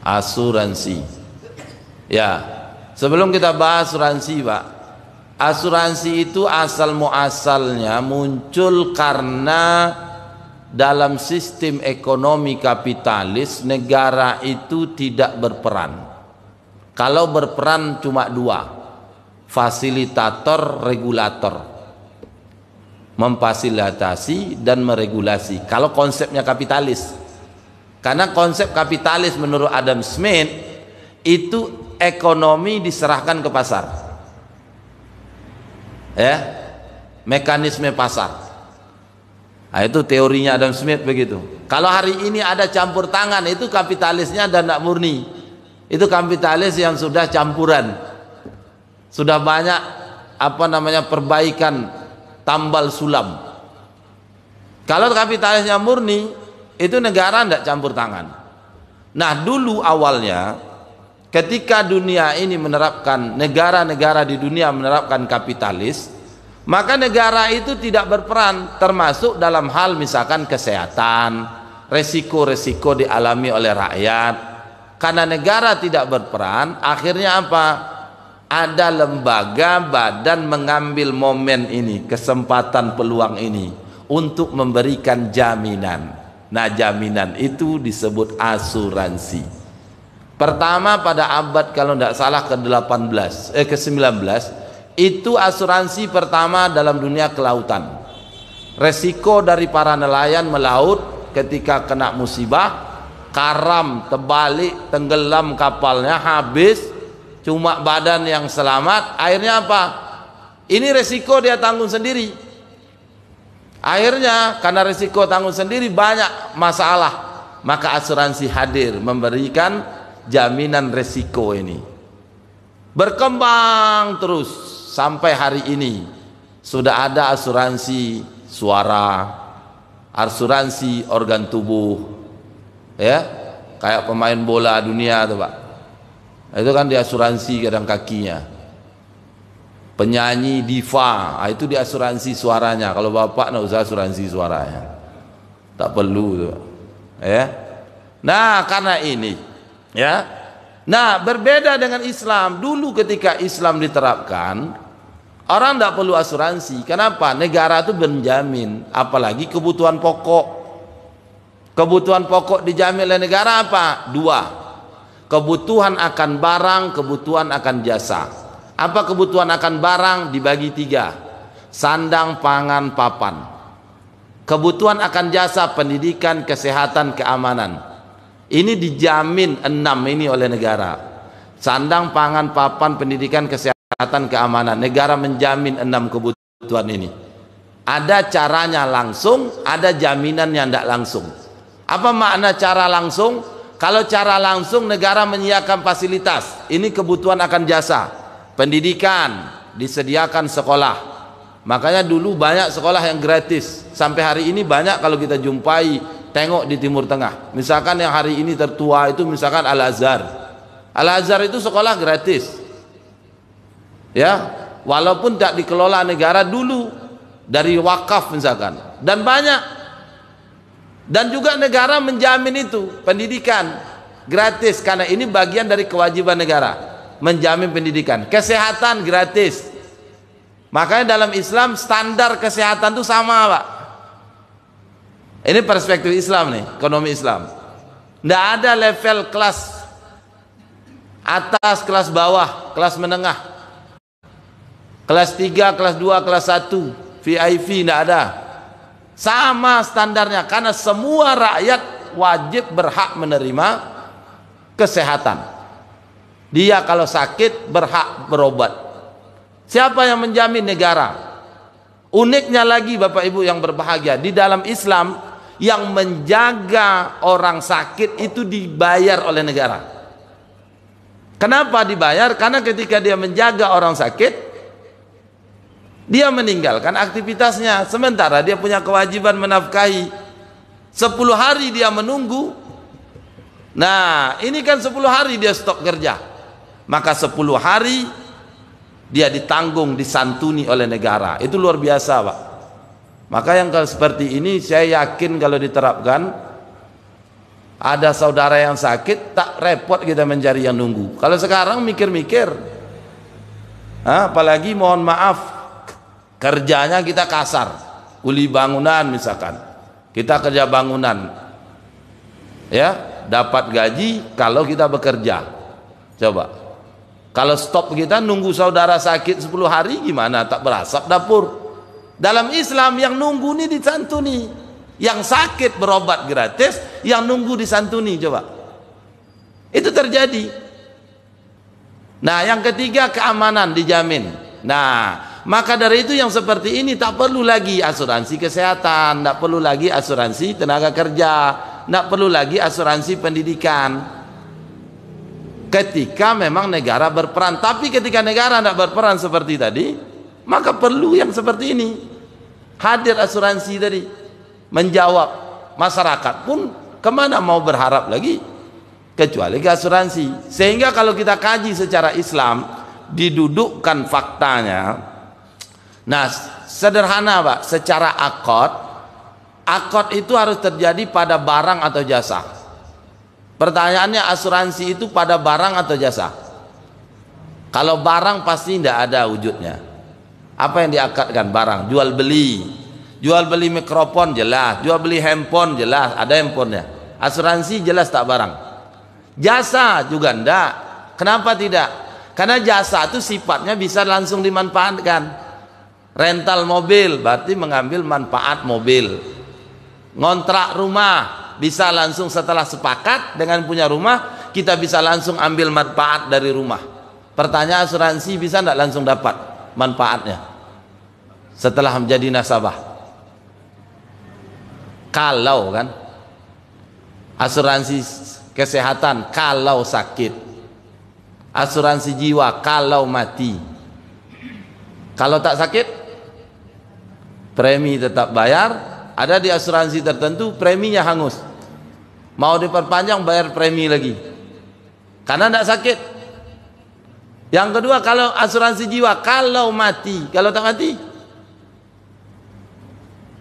Asuransi. Ya, sebelum kita bahas asuransi, Pak, asuransi itu asal muasalnya muncul karena dalam sistem ekonomi kapitalis negara itu tidak berperan. Kalau berperan cuma dua, fasilitator, regulator, memfasilitasi dan meregulasi. Kalau konsepnya kapitalis, karena konsep kapitalis menurut Adam Smith itu ekonomi diserahkan ke pasar, ya, mekanisme pasar. Nah, itu teorinya Adam Smith begitu. Kalau hari ini ada campur tangan, itu kapitalisnya dan tidak murni. Itu kapitalis yang sudah campuran, sudah banyak perbaikan tambal sulam. Kalau kapitalisnya murni, itu negara tidak campur tangan. Nah, dulu awalnya ketika dunia ini menerapkan, negara-negara di dunia menerapkan kapitalis, maka negara itu tidak berperan, termasuk dalam hal misalkan kesehatan, resiko-resiko dialami oleh rakyat. Karena negara tidak berperan, akhirnya apa? Ada lembaga badan mengambil momen ini, kesempatan peluang ini untuk memberikan jaminan. Nah, jaminan itu disebut asuransi. Pertama pada abad kalau tidak salah ke-19 itu asuransi pertama dalam dunia kelautan. Resiko dari para nelayan melaut ketika kena musibah, karam, terbalik, tenggelam kapalnya, habis, cuma badan yang selamat. Akhirnya apa? Ini resiko dia tanggung sendiri. Akhirnya karena resiko tanggung sendiri banyak masalah, maka asuransi hadir memberikan jaminan resiko ini. Berkembang terus sampai hari ini sudah ada asuransi suara, asuransi organ tubuh, ya, kayak pemain bola dunia tuh, Pak, itu kan diasuransi kadang kakinya. Penyanyi diva, itu diasuransi suaranya. Kalau bapak nggak usah asuransi suaranya, tak perlu tuh, ya. Nah, karena ini, ya, nah berbeda dengan Islam. Dulu ketika Islam diterapkan, orang tidak perlu asuransi. Kenapa? Negara itu menjamin, apalagi kebutuhan pokok. Kebutuhan pokok dijamin oleh negara apa? Dua, kebutuhan akan barang, kebutuhan akan jasa. Apa kebutuhan akan barang? Dibagi tiga: sandang, pangan, papan. Kebutuhan akan jasa: pendidikan, kesehatan, keamanan. Ini dijamin 6 ini oleh negara. Sandang, pangan, papan, pendidikan, kesehatan, keamanan. Negara menjamin 6 kebutuhan ini. Ada caranya langsung, ada jaminan yang tidak langsung. Apa makna cara langsung? Kalau cara langsung, negara menyediakan fasilitas. Ini kebutuhan akan jasa. Pendidikan, disediakan sekolah. Makanya dulu banyak sekolah yang gratis. Sampai hari ini banyak kalau kita jumpai, tengok di Timur Tengah. Misalkan yang hari ini tertua itu misalkan Al-Azhar. Al-Azhar itu sekolah gratis. Ya, walaupun tidak dikelola negara dulu, dari wakaf misalkan. Dan banyak. Dan juga negara menjamin itu, pendidikan gratis, karena ini bagian dari kewajiban negara. Menjamin pendidikan, kesehatan gratis. Makanya dalam Islam standar kesehatan itu sama, Pak. Ini perspektif Islam nih, ekonomi Islam. Tidak ada level kelas atas, kelas bawah, kelas menengah, kelas 3, kelas 2, kelas 1, VIP, tidak ada. Sama standarnya, karena semua rakyat wajib berhak menerima kesehatan. Dia kalau sakit berhak berobat. Siapa yang menjamin? Negara. Uniknya lagi Bapak Ibu yang berbahagia, di dalam Islam yang menjaga orang sakit itu dibayar oleh negara. Kenapa dibayar? Karena ketika dia menjaga orang sakit, dia meninggalkan aktivitasnya, sementara dia punya kewajiban menafkahi. 10 hari dia menunggu. Nah, ini kan 10 hari dia stop kerja. Maka 10 hari dia ditanggung, disantuni oleh negara. Itu luar biasa, Pak. Maka yang kalau seperti ini saya yakin kalau diterapkan Ada saudara yang sakit, tak repot kita mencari yang nunggu. Kalau sekarang mikir-mikir, apalagi mohon maaf, kerjanya kita kasar, kuli bangunan misalkan, kita kerja bangunan, ya dapat gaji kalau kita bekerja. Coba, kalau stop kita nunggu saudara sakit 10 hari gimana? Tak berasap dapur. Dalam Islam yang nunggu ini disantuni. Yang sakit berobat gratis, yang nunggu disantuni. Coba, itu terjadi. Nah, yang ketiga, keamanan dijamin. Nah, maka dari itu yang seperti ini tak perlu lagi asuransi kesehatan, tak perlu lagi asuransi tenaga kerja, tak perlu lagi asuransi pendidikan. Ketika memang negara berperan. Tapi ketika negara tidak berperan seperti tadi, maka perlu yang seperti ini. Hadir asuransi tadi, menjawab. Masyarakat pun kemana mau berharap lagi kecuali ke asuransi. Sehingga kalau kita kaji secara Islam, didudukkan faktanya. Nah, sederhana Pak, secara akad itu harus terjadi pada barang atau jasa. Pertanyaannya, asuransi itu pada barang atau jasa? Kalau barang pasti tidak ada wujudnya. Apa yang diakadkan? Barang, jual beli. Jual beli mikrofon jelas, jual beli handphone jelas, ada handphonenya. Asuransi jelas tak barang. Jasa juga enggak. Kenapa tidak? Karena jasa itu sifatnya bisa langsung dimanfaatkan. Rental mobil berarti mengambil manfaat mobil. Ngontrak rumah bisa langsung setelah sepakat dengan punya rumah, kita bisa langsung ambil manfaat dari rumah. Pertanyaan, asuransi bisa enggak langsung dapat manfaatnya setelah menjadi nasabah? Kalau kan asuransi kesehatan kalau sakit, asuransi jiwa kalau mati. Kalau tak sakit, premi tetap bayar. Ada di asuransi tertentu preminya hangus, mau diperpanjang bayar premi lagi karena tidak sakit. Yang kedua, kalau asuransi jiwa kalau mati, kalau tak mati,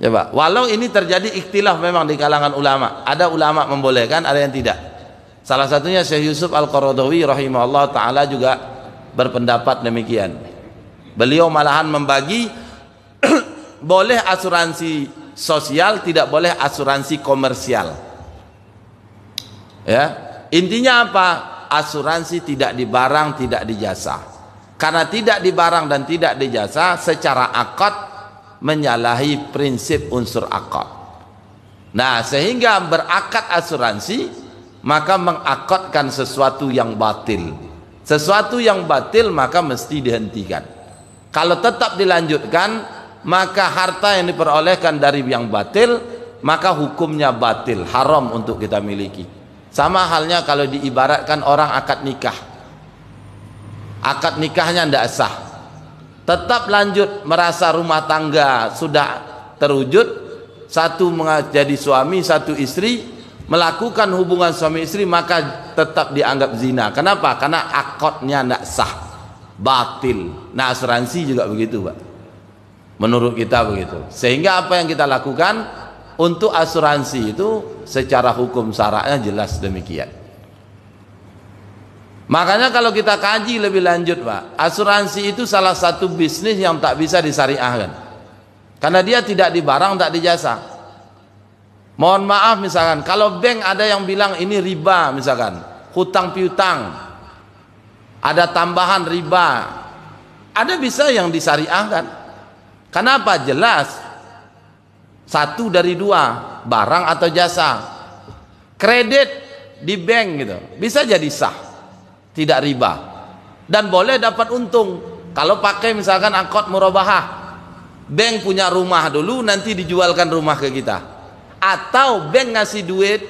coba, walau ini terjadi ikhtilaf memang di kalangan ulama. Ada ulama membolehkan, ada yang tidak. Salah satunya Syekh Yusuf Al-Qaradawi rahimahullah ta'ala juga berpendapat demikian. Beliau malahan membagi boleh asuransi sosial, tidak boleh asuransi komersial. Ya, intinya apa? Asuransi tidak di barang, tidak di jasa. Karena tidak di barang dan tidak di jasa, secara akad menyalahi prinsip unsur akad. Nah, sehingga berakad asuransi maka mengakadkan sesuatu yang batil. Sesuatu yang batil maka mesti dihentikan. Kalau tetap dilanjutkan, maka harta yang diperolehkan dari yang batil maka hukumnya batil, haram untuk kita miliki. Sama halnya kalau diibaratkan orang akad nikah. Akad nikahnya tidak sah, tetap lanjut merasa rumah tangga sudah terwujud, satu menjadi suami, satu istri, melakukan hubungan suami istri, maka tetap dianggap zina. Kenapa? Karena akadnya tidak sah, batil. Nah, asuransi juga begitu Pak, menurut kita begitu. Sehingga apa yang kita lakukan untuk asuransi itu secara hukum syara'nya jelas demikian. Makanya kalau kita kaji lebih lanjut Pak, asuransi itu salah satu bisnis yang tak bisa disyariahkan. Karena dia tidak di barang, tak di jasa. Mohon maaf misalkan, kalau bank ada yang bilang ini riba misalkan, hutang piutang, ada tambahan riba, ada bisa yang disyariahkan. Kenapa? Jelas satu dari dua, barang atau jasa. Kredit di bank gitu, bisa jadi sah, tidak riba, dan boleh dapat untung. Kalau pakai misalkan akad murabahah, bank punya rumah dulu, nanti dijualkan rumah ke kita, atau bank ngasih duit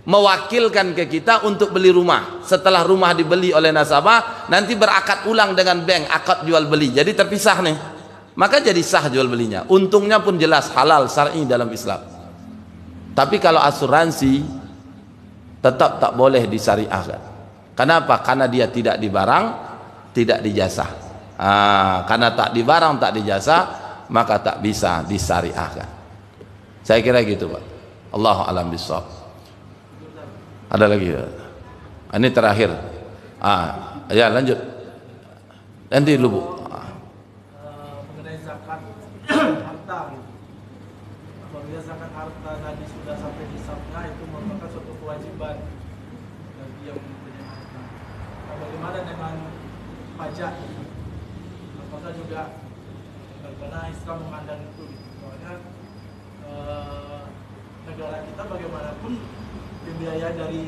mewakilkan ke kita untuk beli rumah. Setelah rumah dibeli oleh nasabah, nanti berakad ulang dengan bank, akad jual beli, jadi terpisah nih, maka jadi sah jual belinya, untungnya pun jelas halal syar'i dalam Islam. Tapi kalau asuransi tetap tak boleh disyariahkan. Kenapa? Karena dia tidak di barang, tidak di jasa. Karena tak di barang, tak di jasa, maka tak bisa disyariahkan. Saya kira gitu Pak. Allahu a'lam bishawab. Ada lagi? Ini terakhir. Ya lanjut. Nanti dulu Bu. Mengenai zakat harta gitu. Apabila zakat harta tadi sudah sampai nisabnya, itu merupakan suatu kewajiban bagi yang mempunyai harta. Nah, bagaimana dengan pajak? Apakah juga bagaimana Islam memandang itu? Soalnya negara kita bagaimanapun dibiayai dari